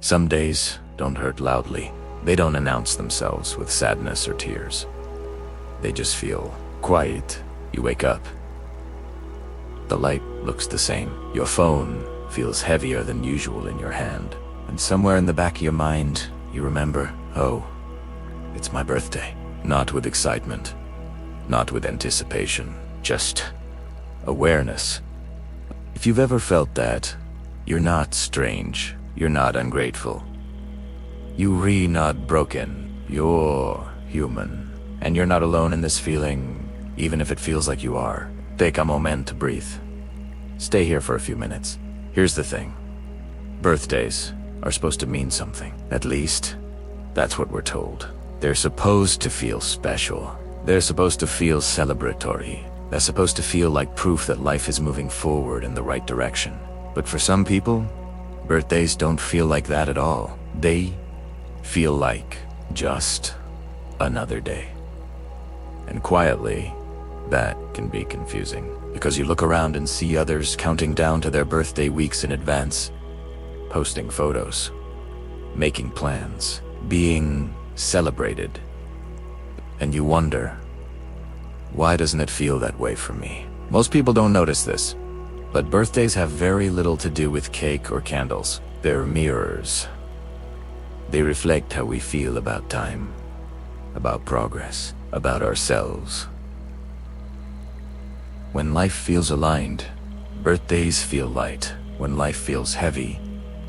Some days don't hurt loudly. They don't announce themselves with sadness or tears. They just feel quiet. You wake up. The light looks the same. Your phone feels heavier than usual in your hand. And somewhere in the back of your mind, you remember, oh, it's my birthday. Not with excitement, not with anticipation, just awareness. If you've ever felt that, you're not strange, you're not ungrateful. You're not broken, you're human. And you're not alone in this feeling, even if it feels like you are. Take a moment to breathe. Stay here for a few minutes. Here's the thing. Birthdays are supposed to mean something. At least, that's what we're told. They're supposed to feel special. They're supposed to feel celebratory. They're supposed to feel like proof that life is moving forward in the right direction. But for some people, birthdays don't feel like that at all. They feel like just another day. And quietly, that can be confusing, because you look around and see others counting down to their birthday weeks in advance, posting photos, making plans, being celebrated. And you wonder, why doesn't it feel that way for me? Most people don't notice this, but birthdays have very little to do with cake or candles. They're mirrors. They reflect how we feel about time, about progress, about ourselves. When life feels aligned, birthdays feel light. When life feels heavy,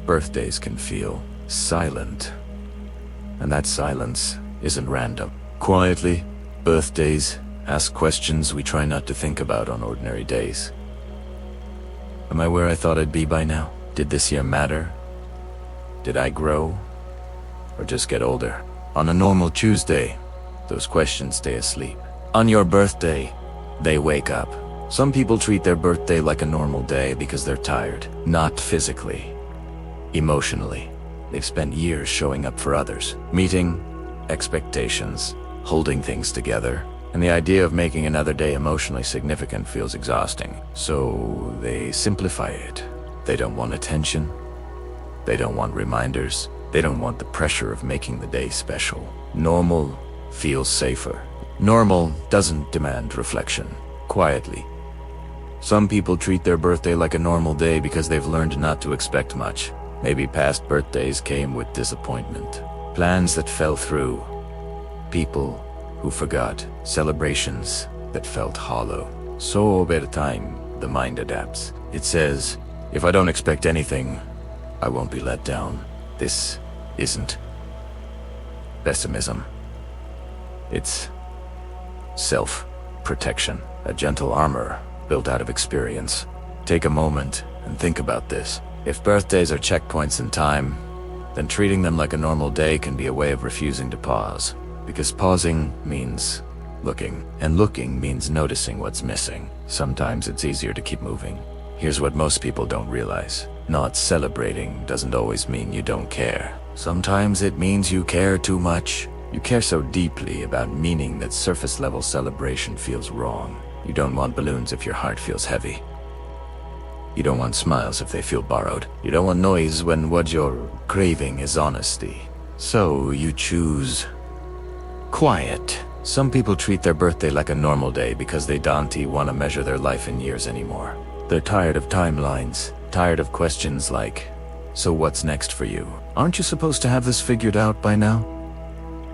birthdays can feel silent. And that silence isn't random. Quietly, birthdays ask questions we try not to think about on ordinary days. Am I where I thought I'd be by now? Did this year matter? Did I grow? Or just get older? On a normal Tuesday, those questions stay asleep. On your birthday, they wake up. Some people treat their birthday like a normal day because they're tired. Not physically, emotionally. They've spent years showing up for others, meeting expectations, holding things together, and the idea of making another day emotionally significant feels exhausting. So they simplify it. They don't want attention. They don't want reminders. They don't want the pressure of making the day special. Normal feels safer. Normal doesn't demand reflection. Quietly. Some people treat their birthday like a normal day because they've learned not to expect much. Maybe past birthdays came with disappointment. Plans that fell through. People who forgot. Celebrations that felt hollow. So over time, the mind adapts. It says, if I don't expect anything, I won't be let down. This isn't pessimism. It's self-protection, a gentle armor built out of experience. Take a moment and think about this. If birthdays are checkpoints in time, then treating them like a normal day can be a way of refusing to pause. Because pausing means looking, and looking means noticing what's missing. Sometimes it's easier to keep moving. Here's what most people don't realize. Not celebrating doesn't always mean you don't care. Sometimes it means you care too much. You care so deeply about meaning that surface-level celebration feels wrong. You don't want balloons if your heart feels heavy. You don't want smiles if they feel borrowed. You don't want noise when what you're craving is honesty. So you choose quiet. Some people treat their birthday like a normal day because they don't want to measure their life in years anymore. They're tired of timelines, tired of questions like, so what's next for you? Aren't you supposed to have this figured out by now?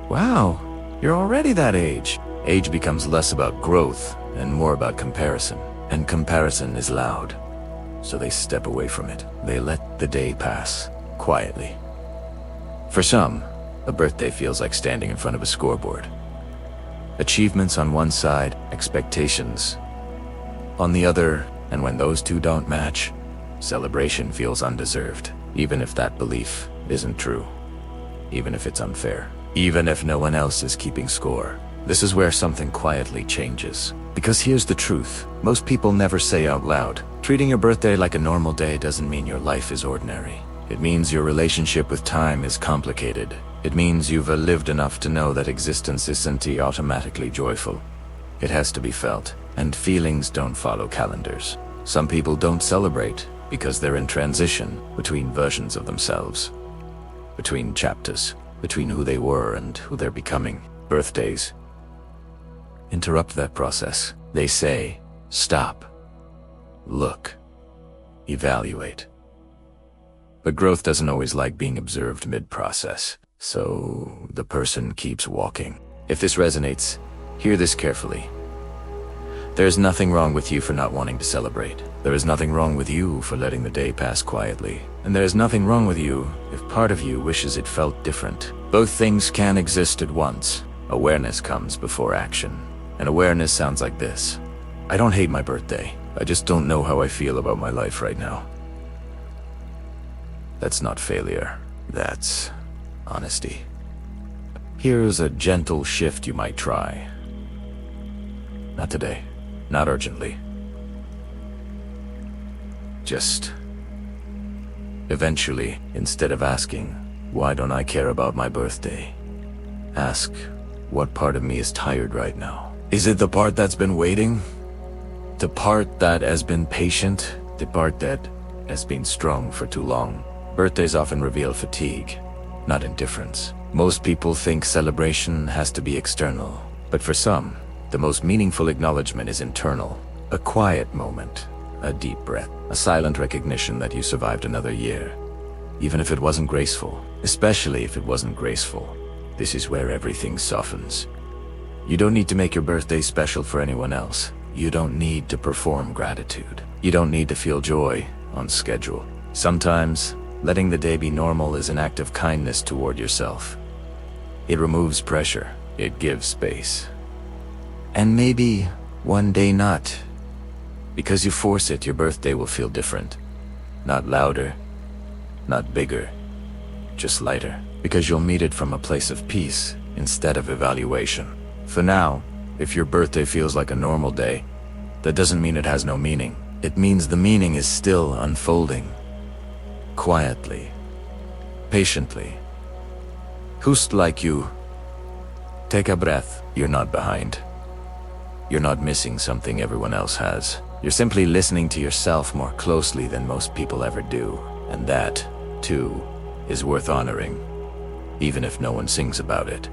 Wow, you're already that age. Age becomes less about growth and more about comparison. And comparison is loud. So they step away from it. They let the day pass, quietly. For some, a birthday feels like standing in front of a scoreboard. Achievements on one side, expectations on the other, and when those two don't match, celebration feels undeserved, even if that belief isn't true, even if it's unfair, even if no one else is keeping score. This is where something quietly changes. Because here's the truth, most people never say out loud, treating your birthday like a normal day doesn't mean your life is ordinary. It means your relationship with time is complicated. It means you've lived enough to know that existence isn't automatically joyful. It has to be felt, and feelings don't follow calendars. Some people don't celebrate because they're in transition between versions of themselves. between chapters, between who they were and who they're becoming. Birthdays interrupt that process. They say, stop, look, evaluate. But growth doesn't always like being observed mid-process, so the person keeps walking. If this resonates, hear this carefully. There is nothing wrong with you for not wanting to celebrate. There is nothing wrong with you for letting the day pass quietly. And there is nothing wrong with you if part of you wishes it felt different. Both things can exist at once. Awareness comes before action. And awareness sounds like this. I don't hate my birthday. I just don't know how I feel about my life right now. That's not failure. That's honesty. Here's a gentle shift you might try. Not today. Not urgently. Just eventually, instead of asking, why don't I care about my birthday? Ask, what part of me is tired right now? Is it the part that's been waiting? The part that has been patient? The part that has been strong for too long? Birthdays often reveal fatigue, not indifference. Most people think celebration has to be external, but for some, the most meaningful acknowledgement is internal. A quiet moment, a deep breath, a silent recognition that you survived another year. Even if it wasn't graceful, especially if it wasn't graceful, this is where everything softens. You don't need to make your birthday special for anyone else. You don't need to perform gratitude. You don't need to feel joy on schedule. Sometimes, letting the day be normal is an act of kindness toward yourself. It removes pressure. It gives space. And maybe one day not. Because you force it, your birthday will feel different. Not louder, not bigger, just lighter. Because you'll meet it from a place of peace instead of evaluation. For now, if your birthday feels like a normal day, that doesn't mean it has no meaning. It means the meaning is still unfolding. Quietly, patiently. Who's like you? Take a breath. You're not behind. You're not missing something everyone else has. You're simply listening to yourself more closely than most people ever do. And that, too, is worth honoring, even if no one sings about it.